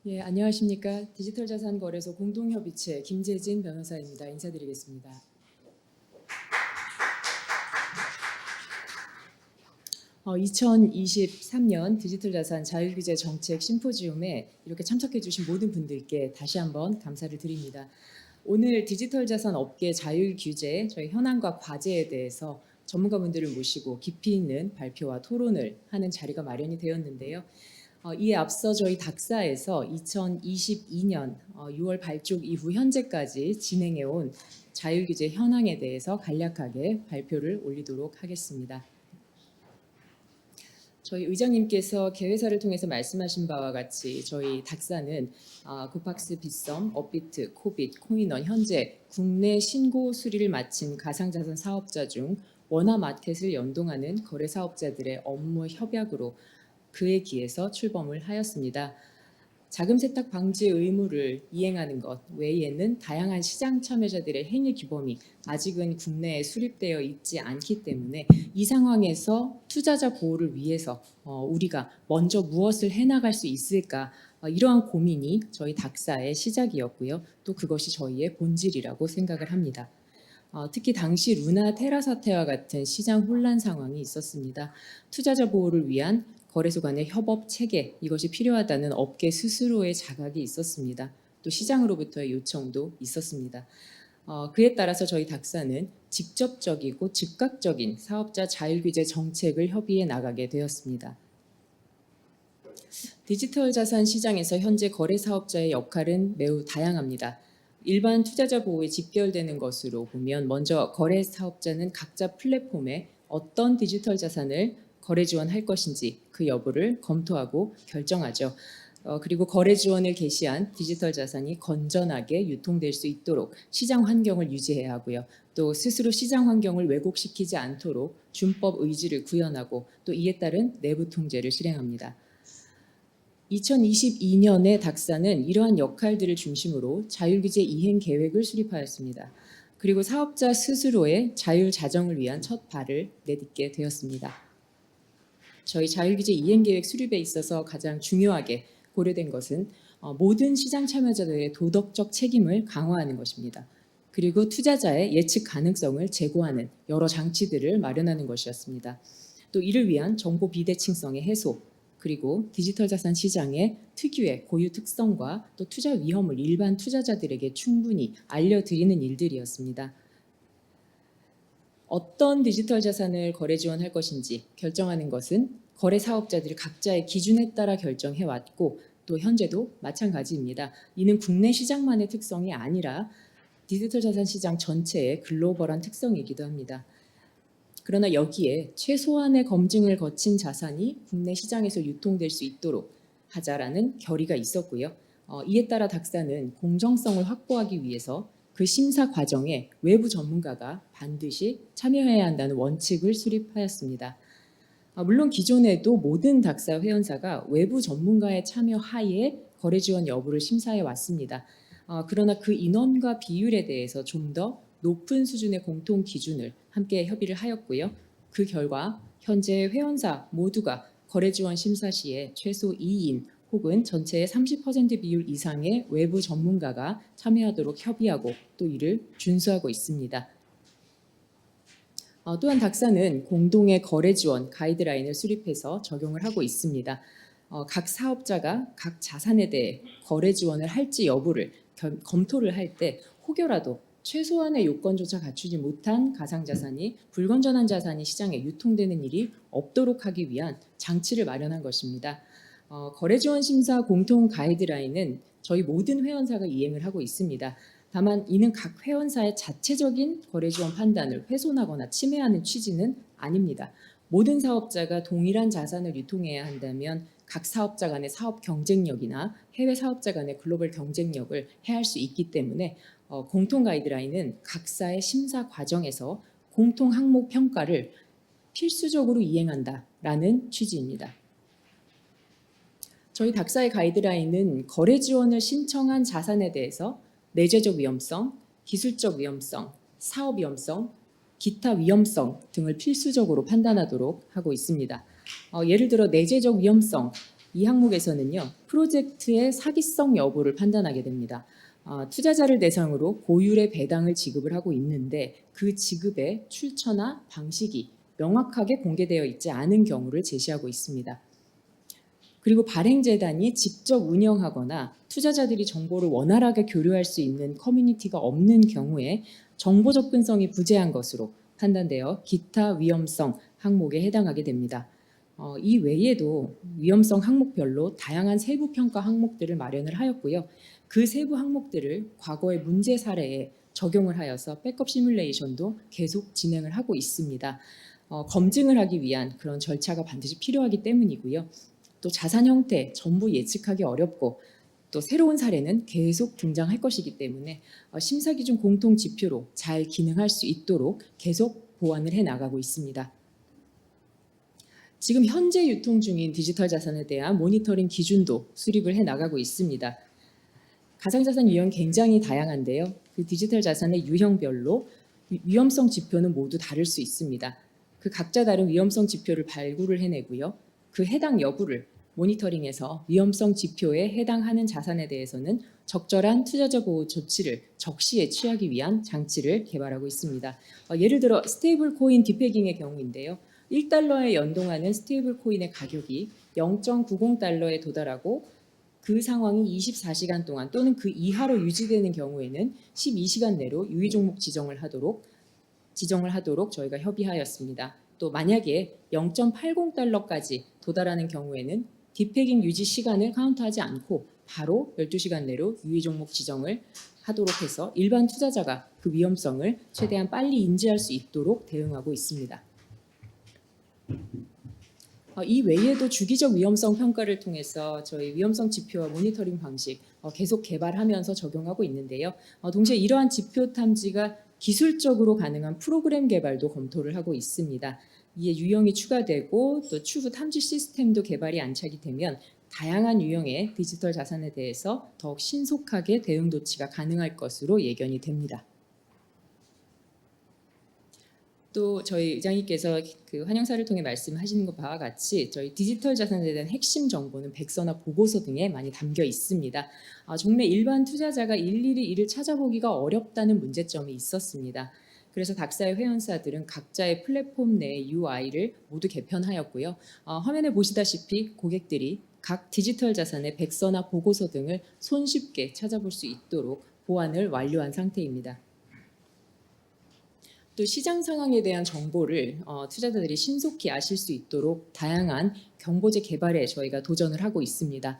예, 안녕하십니까. 디지털자산거래소 공동협의체 김재진 변호사입니다. 인사드리겠습니다. 2023년 디지털자산 자율규제 정책 심포지움에 이렇게 참석해 주신 모든 분들께 다시 한번 감사를 드립니다. 오늘 디지털자산 업계 자율규제 저희 현황과 과제에 대해서 전문가분들을 모시고 깊이 있는 발표와 토론을 하는 자리가 마련이 되었는데요. 이에 앞서 저희 닥사에서 2022년 6월 발족 이후 현재까지 진행해온 자율규제 현황에 대해서 간략하게 발표를 올리도록 하겠습니다. 저희 의장님께서 개회사를 통해서 말씀하신 바와 같이 저희 닥사는 고팍스, 빗썸, 업비트, 코빗, 코인원 현재 국내 신고 수리를 마친 가상자산 사업자 중 원화마켓을 연동하는 거래 사업자들의 업무 협약으로 그에 기해서 출범을 하였습니다. 자금 세탁 방지 의무를 이행하는 것 외에는 다양한 시장 참여자들의 행위 규범이 아직은 국내에 수립되어 있지 않기 때문에 이 상황에서 투자자 보호를 위해서 우리가 먼저 무엇을 해나갈 수 있을까 이러한 고민이 저희 닥사의 시작이었고요. 또 그것이 저희의 본질이라고 생각을 합니다. 특히 당시 루나 테라 사태와 같은 시장 혼란 상황이 있었습니다. 투자자 보호를 위한 거래소 간의 협업 체계 이것이 필요하다는 업계 스스로의 자각이 있었습니다. 또 시장으로부터의 요청도 있었습니다. 그에 따라서 저희 닥사는 직접적이고 즉각적인 사업자 자율규제 정책을 협의해 나가게 되었습니다. 디지털 자산 시장에서 현재 거래 사업자의 역할은 매우 다양합니다. 일반 투자자 보호에 직결되는 것으로 보면 먼저 거래 사업자는 각자 플랫폼에 어떤 디지털 자산을 거래 지원할 것인지 그 여부를 검토하고 결정하죠. 그리고 거래 지원을 개시한 디지털 자산이 건전하게 유통될 수 있도록 시장 환경을 유지해야 하고요. 또 스스로 시장 환경을 왜곡시키지 않도록 준법 의지를 구현하고 또 이에 따른 내부 통제를 실행합니다. 2022년에 닥사는 이러한 역할들을 중심으로 자율규제 이행 계획을 수립하였습니다. 그리고 사업자 스스로의 자율 자정을 위한 첫 발을 내딛게 되었습니다. 저희 자율규제 이행 계획 수립에 있어서 가장 중요하게 고려된 것은 모든 시장 참여자들의 도덕적 책임을 강화하는 것입니다. 그리고 투자자의 예측 가능성을 제고하는 여러 장치들을 마련하는 것이었습니다. 또 이를 위한 정보 비대칭성의 해소, 그리고 디지털 자산 시장의 특유의 고유 특성과 또 투자 위험을 일반 투자자들에게 충분히 알려드리는 일들이었습니다. 어떤 디지털 자산을 거래 지원할 것인지 결정하는 것은 거래 사업자들이 각자의 기준에 따라 결정해왔고 또 현재도 마찬가지입니다. 이는 국내 시장만의 특성이 아니라 디지털 자산 시장 전체의 글로벌한 특성이기도 합니다. 그러나 여기에 최소한의 검증을 거친 자산이 국내 시장에서 유통될 수 있도록 하자라는 결의가 있었고요. 이에 따라 닥사는 공정성을 확보하기 위해서 그 심사 과정에 외부 전문가가 반드시 참여해야 한다는 원칙을 수립하였습니다. 물론 기존에도 모든 닥사 회원사가 외부 전문가의 참여 하에 거래 지원 여부를 심사해 왔습니다. 그러나 그 인원과 비율에 대해서 좀 더 높은 수준의 공통 기준을 함께 협의를 하였고요. 그 결과 현재 회원사 모두가 거래 지원 심사 시에 최소 2인 혹은 전체의 30% 비율 이상의 외부 전문가가 참여하도록 협의하고 또 이를 준수하고 있습니다. 또한 닥사는 공동의 거래 지원 가이드라인을 수립해서 적용을 하고 있습니다. 각 사업자가 각 자산에 대해 거래 지원을 할지 여부를 검토를 할 때 혹여라도 최소한의 요건조차 갖추지 못한 가상자산이 불건전한 자산이 시장에 유통되는 일이 없도록 하기 위한 장치를 마련한 것입니다. 거래 지원 심사 공통 가이드라인은 저희 모든 회원사가 이행을 하고 있습니다. 다만 이는 각 회원사의 자체적인 거래 지원 판단을 훼손하거나 침해하는 취지는 아닙니다. 모든 사업자가 동일한 자산을 유통해야 한다면 각 사업자 간의 사업 경쟁력이나 해외 사업자 간의 글로벌 경쟁력을 해할 수 있기 때문에 공통 가이드라인은 각사의 심사 과정에서 공통 항목 평가를 필수적으로 이행한다라는 취지입니다. 저희 닥사의 가이드라인은 거래 지원을 신청한 자산에 대해서 내재적 위험성, 기술적 위험성, 사업 위험성, 기타 위험성 등을 필수적으로 판단하도록 하고 있습니다. 예를 들어 내재적 위험성, 이 항목에서는요, 프로젝트의 사기성 여부를 판단하게 됩니다. 투자자를 대상으로 고율의 배당을 지급을 하고 있는데 그 지급의 출처나 방식이 명확하게 공개되어 있지 않은 경우를 제시하고 있습니다. 그리고 발행재단이 직접 운영하거나 투자자들이 정보를 원활하게 교류할 수 있는 커뮤니티가 없는 경우에 정보 접근성이 부재한 것으로 판단되어 기타 위험성 항목에 해당하게 됩니다. 이 외에도 위험성 항목별로 다양한 세부 평가 항목들을 마련을 하였고요. 그 세부 항목들을 과거의 문제 사례에 적용을 하여서 백업 시뮬레이션도 계속 진행을 하고 있습니다. 검증을 하기 위한 그런 절차가 반드시 필요하기 때문이고요. 또 자산 형태 전부 예측하기 어렵고 또 새로운 사례는 계속 등장할 것이기 때문에 심사기준 공통 지표로 잘 기능할 수 있도록 계속 보완을 해 나가고 있습니다. 지금 현재 유통 중인 디지털 자산에 대한 모니터링 기준도 수립을 해 나가고 있습니다. 가상자산 유형이 굉장히 다양한데요. 그 디지털 자산의 유형별로 위험성 지표는 모두 다를 수 있습니다. 그 각자 다른 위험성 지표를 발굴을 해내고요. 그 해당 여부를 모니터링해서 위험성 지표에 해당하는 자산에 대해서는 적절한 투자자 보호 조치를 적시에 취하기 위한 장치를 개발하고 있습니다. 예를 들어 스테이블 코인 디패깅의 경우인데요. 1달러에 연동하는 스테이블 코인의 가격이 0.90달러에 도달하고 그 상황이 24시간 동안 또는 그 이하로 유지되는 경우에는 12시간 내로 유의 종목 지정을 하도록 저희가 협의하였습니다. 또 만약에 0.80달러까지 도달하는 경우에는 디패깅 유지 시간을 카운트하지 않고 바로 12시간 내로 유의 종목 지정을 하도록 해서 일반 투자자가 그 위험성을 최대한 빨리 인지할 수 있도록 대응하고 있습니다. 이 외에도 주기적 위험성 평가를 통해서 저희 위험성 지표와 모니터링 방식 계속 개발하면서 적용하고 있는데요. 동시에 이러한 지표 탐지가 기술적으로 가능한 프로그램 개발도 검토를 하고 있습니다. 이에 유형이 추가되고 또 추후 탐지 시스템도 개발이 안착이 되면 다양한 유형의 디지털 자산에 대해서 더욱 신속하게 대응 조치가 가능할 것으로 예견이 됩니다. 또 저희 의장님께서 그 환영사를 통해 말씀하시는 것 바와 같이 저희 디지털 자산에 대한 핵심 정보는 백서나 보고서 등에 많이 담겨 있습니다. 종래 일반 투자자가 일일이 이를 찾아보기가 어렵다는 문제점이 있었습니다. 그래서 닥사의 회원사들은 각자의 플랫폼 내 UI를 모두 개편하였고요. 화면에 보시다시피 고객들이 각 디지털 자산의 백서나 보고서 등을 손쉽게 찾아볼 수 있도록 보완을 완료한 상태입니다. 또 시장 상황에 대한 정보를 투자자들이 신속히 아실 수 있도록 다양한 경보제 개발에 저희가 도전을 하고 있습니다.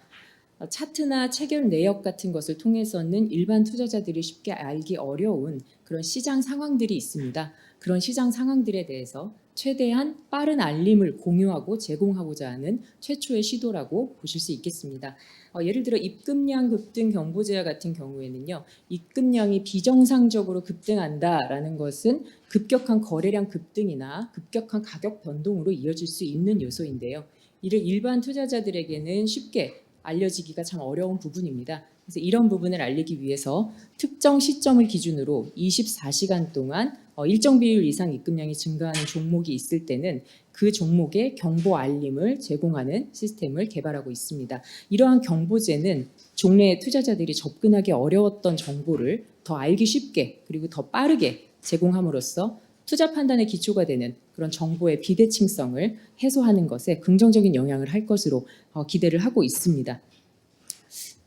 차트나 체결 내역 같은 것을 통해서는 일반 투자자들이 쉽게 알기 어려운 그런 시장 상황들이 있습니다. 그런 시장 상황들에 대해서 최대한 빠른 알림을 공유하고 제공하고자 하는 최초의 시도라고 보실 수 있겠습니다. 예를 들어 입금량 급등 경보제와 같은 경우에는요. 입금량이 비정상적으로 급등한다라는 것은 급격한 거래량 급등이나 급격한 가격 변동으로 이어질 수 있는 요소인데요. 이를 일반 투자자들에게는 쉽게 알려지기가 참 어려운 부분입니다. 그래서 이런 부분을 알리기 위해서 특정 시점을 기준으로 24시간 동안 일정 비율 이상 입금량이 증가하는 종목이 있을 때는 그 종목의 경보 알림을 제공하는 시스템을 개발하고 있습니다. 이러한 경보제는 종래 투자자들이 접근하기 어려웠던 정보를 더 알기 쉽게 그리고 더 빠르게 제공함으로써 투자 판단의 기초가 되는 그런 정보의 비대칭성을 해소하는 것에 긍정적인 영향을 할 것으로 기대를 하고 있습니다.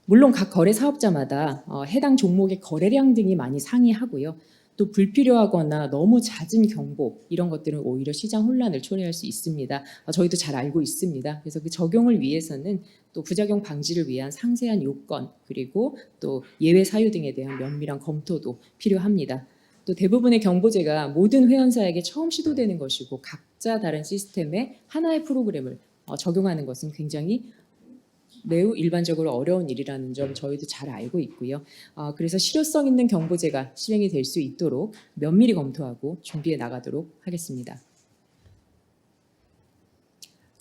물론 각 거래 사업자마다 해당 종목의 거래량 등이 많이 상이하고요. 또 불필요하거나 너무 잦은 경보 이런 것들은 오히려 시장 혼란을 초래할 수 있습니다. 저희도 잘 알고 있습니다. 그래서 그 적용을 위해서는 또 부작용 방지를 위한 상세한 요건 그리고 또 예외 사유 등에 대한 면밀한 검토도 필요합니다. 또 대부분의 경보제가 모든 회원사에게 처음 시도되는 것이고 각자 다른 시스템에 하나의 프로그램을 적용하는 것은 굉장히 매우 일반적으로 어려운 일이라는 점 저희도 잘 알고 있고요. 그래서 실효성 있는 경보제가 실행이 될 수 있도록 면밀히 검토하고 준비해 나가도록 하겠습니다.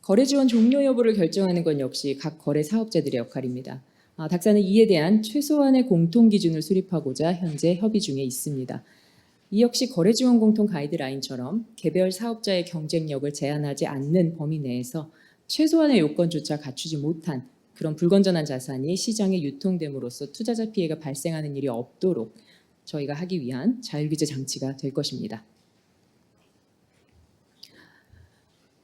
거래 지원 종료 여부를 결정하는 건 역시 각 거래 사업자들의 역할입니다. 닥사는 이에 대한 최소한의 공통 기준을 수립하고자 현재 협의 중에 있습니다. 이 역시 거래 지원 공통 가이드라인처럼 개별 사업자의 경쟁력을 제한하지 않는 범위 내에서 최소한의 요건조차 갖추지 못한 그런 불건전한 자산이 시장에 유통됨으로써 투자자 피해가 발생하는 일이 없도록 저희가 하기 위한 자율규제 장치가 될 것입니다.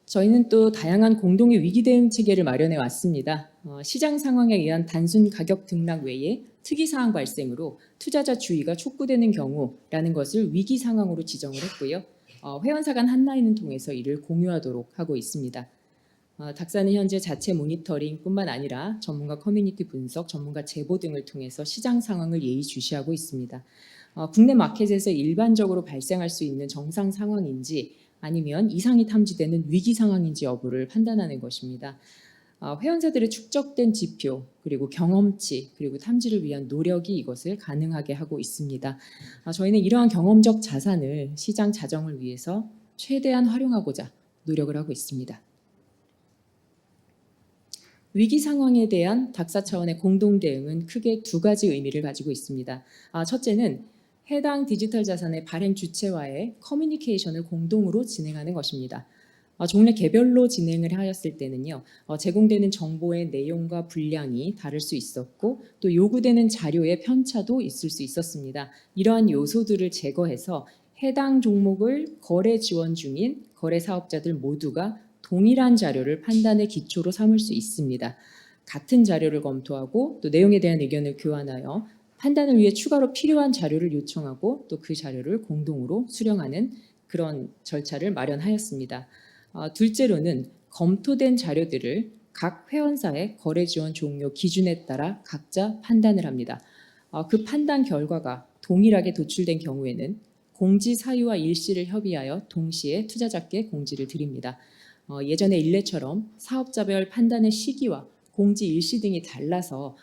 저희는 또 다양한 공동의 위기 대응 체계를 마련해 왔습니다. 시장 상황에 의한 단순 가격 등락 외에 특이 사항 발생으로 투자자 주의가 촉구되는 경우라는 것을 위기 상황으로 지정을 했고요. 회원사 간 한라인을 통해서 이를 공유하도록 하고 있습니다. 닥사는 현재 자체 모니터링뿐만 아니라 전문가 커뮤니티 분석, 전문가 제보 등을 통해서 시장 상황을 예의주시하고 있습니다. 국내 마켓에서 일반적으로 발생할 수 있는 정상 상황인지 아니면 이상이 탐지되는 위기 상황인지 여부를 판단하는 것입니다. 회원사들의 축적된 지표, 그리고 경험치, 그리고 탐지를 위한 노력이 이것을 가능하게 하고 있습니다. 저희는 이러한 경험적 자산을 시장 자정을 위해서 최대한 활용하고자 노력을 하고 있습니다. 위기 상황에 대한 닥사 차원의 공동 대응은 크게 두 가지 의미를 가지고 있습니다. 첫째는 해당 디지털 자산의 발행 주체와의 커뮤니케이션을 공동으로 진행하는 것입니다. 종래 개별로 진행을 하였을 때는요, 제공되는 정보의 내용과 분량이 다를 수 있었고 또 요구되는 자료의 편차도 있을 수 있었습니다. 이러한 요소들을 제거해서 해당 종목을 거래 지원 중인 거래 사업자들 모두가 동일한 자료를 판단의 기초로 삼을 수 있습니다. 같은 자료를 검토하고 또 내용에 대한 의견을 교환하여 판단을 위해 추가로 필요한 자료를 요청하고 또 그 자료를 공동으로 수령하는 그런 절차를 마련하였습니다. 둘째로는 검토된 자료들을 각 회원사의 거래 지원 종료 기준에 따라 각자 판단을 합니다. 그 판단 결과가 동일하게 도출된 경우에는 공지 사유와 일시를 협의하여 동시에 투자자께 공지를 드립니다. 예전의 일례처럼 사업자별 판단의 시기와 공지 일시 등이 달라서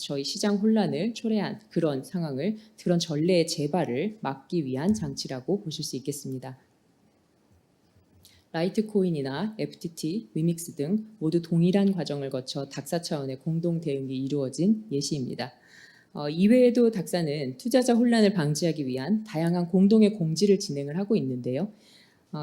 저희 시장 혼란을 초래한 그런 상황을, 그런 전례의 재발을 막기 위한 장치라고 보실 수 있겠습니다. 라이트코인이나 FTT, 위믹스 등 모두 동일한 과정을 거쳐 닥사 차원의 공동 대응이 이루어진 예시입니다. 이외에도 닥사는 투자자 혼란을 방지하기 위한 다양한 공동의 공지를 진행을 하고 있는데요.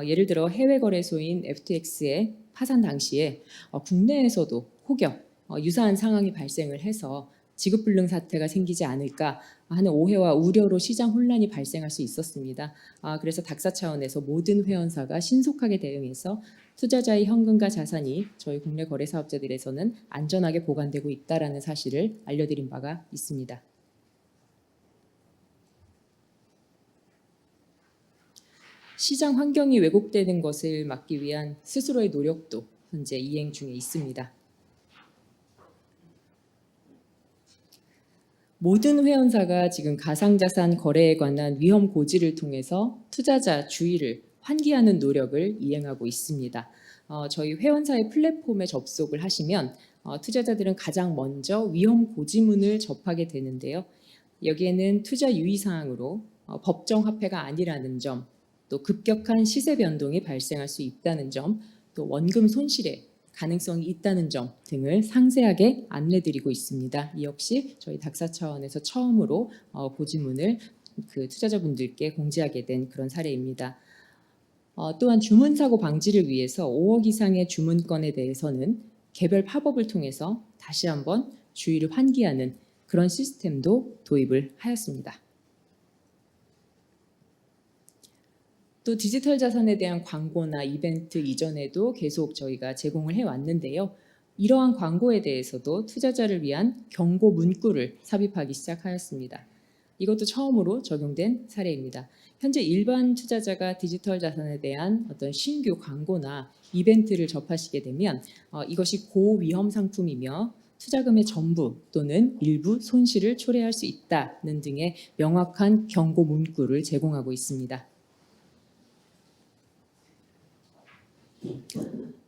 예를 들어 해외 거래소인 FTX의 파산 당시에 국내에서도 혹여 유사한 상황이 발생을 해서 지급불능 사태가 생기지 않을까 하는 오해와 우려로 시장 혼란이 발생할 수 있었습니다. 그래서 닥사 차원에서 모든 회원사가 신속하게 대응해서 투자자의 현금과 자산이 저희 국내 거래 사업자들에서는 안전하게 보관되고 있다는 사실을 알려드린 바가 있습니다. 시장 환경이 왜곡되는 것을 막기 위한 스스로의 노력도 현재 이행 중에 있습니다. 모든 회원사가 지금 가상자산 거래에 관한 위험 고지를 통해서 투자자 주의를 환기하는 노력을 이행하고 있습니다. 저희 회원사의 플랫폼에 접속을 하시면 투자자들은 가장 먼저 위험 고지문을 접하게 되는데요. 여기에는 투자 유의사항으로 법정 화폐가 아니라는 점, 또 급격한 시세 변동이 발생할 수 있다는 점, 또 원금 손실의 가능성이 있다는 점 등을 상세하게 안내드리고 있습니다. 이 역시 저희 닥사 차원에서 처음으로 고지문을 그 투자자분들께 공지하게 된 그런 사례입니다. 또한 주문 사고 방지를 위해서 5억 이상의 주문건에 대해서는 개별 팝업을 통해서 다시 한번 주의를 환기하는 그런 시스템도 도입을 하였습니다. 또 디지털 자산에 대한 광고나 이벤트 이전에도 계속 저희가 제공을 해왔는데요. 이러한 광고에 대해서도 투자자를 위한 경고 문구를 삽입하기 시작하였습니다. 이것도 처음으로 적용된 사례입니다. 현재 일반 투자자가 디지털 자산에 대한 어떤 신규 광고나 이벤트를 접하시게 되면 이것이 고위험 상품이며 투자금의 전부 또는 일부 손실을 초래할 수 있다는 등의 명확한 경고 문구를 제공하고 있습니다.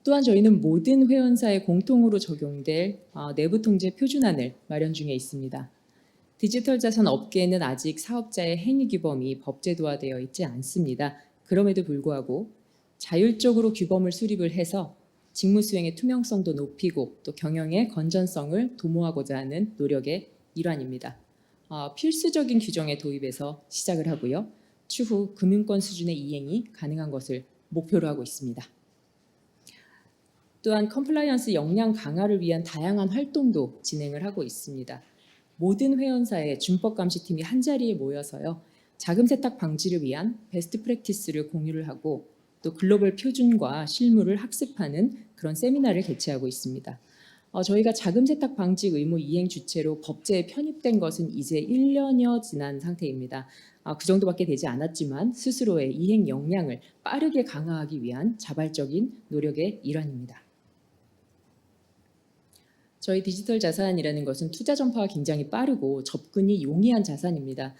또한 저희는 모든 회원사에 공통으로 적용될 내부 통제 표준안을 마련 중에 있습니다. 디지털 자산 업계에는 아직 사업자의 행위 규범이 법제도화되어 있지 않습니다. 그럼에도 불구하고 자율적으로 규범을 수립을 해서 직무 수행의 투명성도 높이고 또 경영의 건전성을 도모하고자 하는 노력의 일환입니다. 필수적인 규정의 도입에서 시작을 하고요. 추후 금융권 수준의 이행이 가능한 것을 목표로 하고 있습니다. 또한 컴플라이언스 역량 강화를 위한 다양한 활동도 진행을 하고 있습니다. 모든 회원사의 준법 감시팀이 한자리에 모여서요. 자금 세탁 방지를 위한 베스트 프랙티스를 공유를 하고 또 글로벌 표준과 실무를 학습하는 그런 세미나를 개최하고 있습니다. 저희가 자금 세탁 방지 의무 이행 주체로 법제에 편입된 것은 이제 1년여 지난 상태입니다. 그 정도밖에 되지 않았지만 스스로의 이행 역량을 빠르게 강화하기 위한 자발적인 노력의 일환입니다. 저희 디지털 자산이라는 것은 투자 전파가 굉장히 빠르고 접근이 용이한 자산입니다.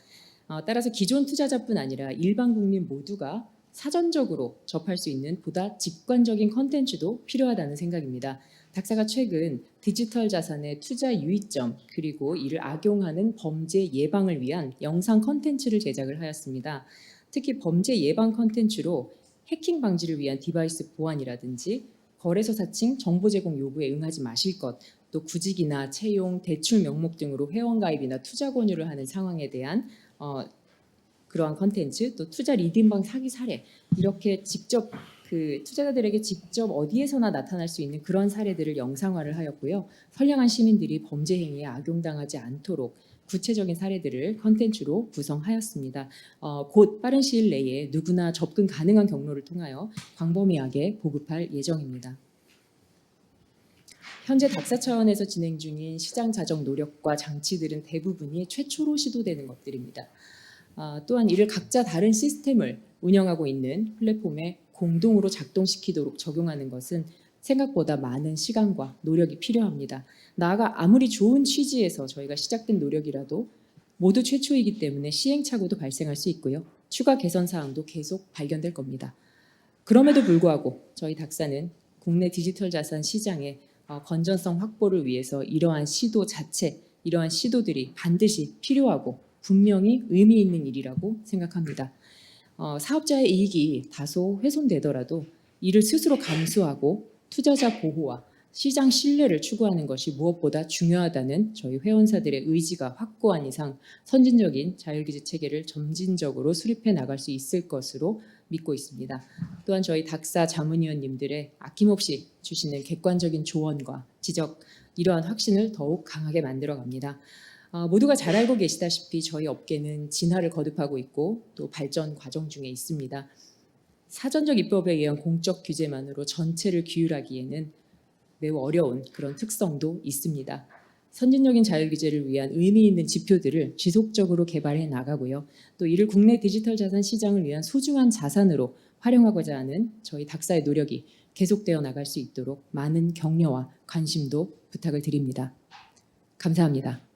따라서 기존 투자자뿐 아니라 일반 국민 모두가 사전적으로 접할 수 있는 보다 직관적인 컨텐츠도 필요하다는 생각입니다. 닥사가 최근 디지털 자산의 투자 유의점 그리고 이를 악용하는 범죄 예방을 위한 영상 컨텐츠를 제작을 하였습니다. 특히 범죄 예방 컨텐츠로 해킹 방지를 위한 디바이스 보안이라든지 거래소 사칭 정보 제공 요구에 응하지 마실 것, 또 구직이나 채용, 대출 명목 등으로 회원가입이나 투자 권유를 하는 상황에 대한 그러한 컨텐츠, 또 투자 리딩방 사기 사례 이렇게 직접 그 투자자들에게 직접 어디에서나 나타날 수 있는 그런 사례들을 영상화를 하였고요. 선량한 시민들이 범죄 행위에 악용당하지 않도록 구체적인 사례들을 컨텐츠로 구성하였습니다. 곧 빠른 시일 내에 누구나 접근 가능한 경로를 통하여 광범위하게 보급할 예정입니다. 현재 닥사 차원에서 진행 중인 시장 자정 노력과 장치들은 대부분이 최초로 시도되는 것들입니다. 또한 이를 각자 다른 시스템을 운영하고 있는 플랫폼에 공동으로 작동시키도록 적용하는 것은 생각보다 많은 시간과 노력이 필요합니다. 나아가 아무리 좋은 취지에서 저희가 시작된 노력이라도 모두 최초이기 때문에 시행착오도 발생할 수 있고요. 추가 개선 사항도 계속 발견될 겁니다. 그럼에도 불구하고 저희 닥사는 국내 디지털 자산 시장의 건전성 확보를 위해서 이러한 시도 자체, 이러한 시도들이 반드시 필요하고 분명히 의미 있는 일이라고 생각합니다. 사업자의 이익이 다소 훼손되더라도 이를 스스로 감수하고 투자자 보호와 시장 신뢰를 추구하는 것이 무엇보다 중요하다는 저희 회원사들의 의지가 확고한 이상 선진적인 자율규제 체계를 점진적으로 수립해 나갈 수 있을 것으로 믿고 있습니다. 또한 저희 닥사 자문위원님들의 아낌없이 주시는 객관적인 조언과 지적, 이러한 확신을 더욱 강하게 만들어 갑니다. 모두가 잘 알고 계시다시피 저희 업계는 진화를 거듭하고 있고 또 발전 과정 중에 있습니다. 사전적 입법에 의한 공적 규제만으로 전체를 규율하기에는 매우 어려운 그런 특성도 있습니다. 선진적인 자율규제를 위한 의미 있는 지표들을 지속적으로 개발해 나가고요. 또 이를 국내 디지털 자산 시장을 위한 소중한 자산으로 활용하고자 하는 저희 닥사의 노력이 계속되어 나갈 수 있도록 많은 격려와 관심도 부탁을 드립니다. 감사합니다.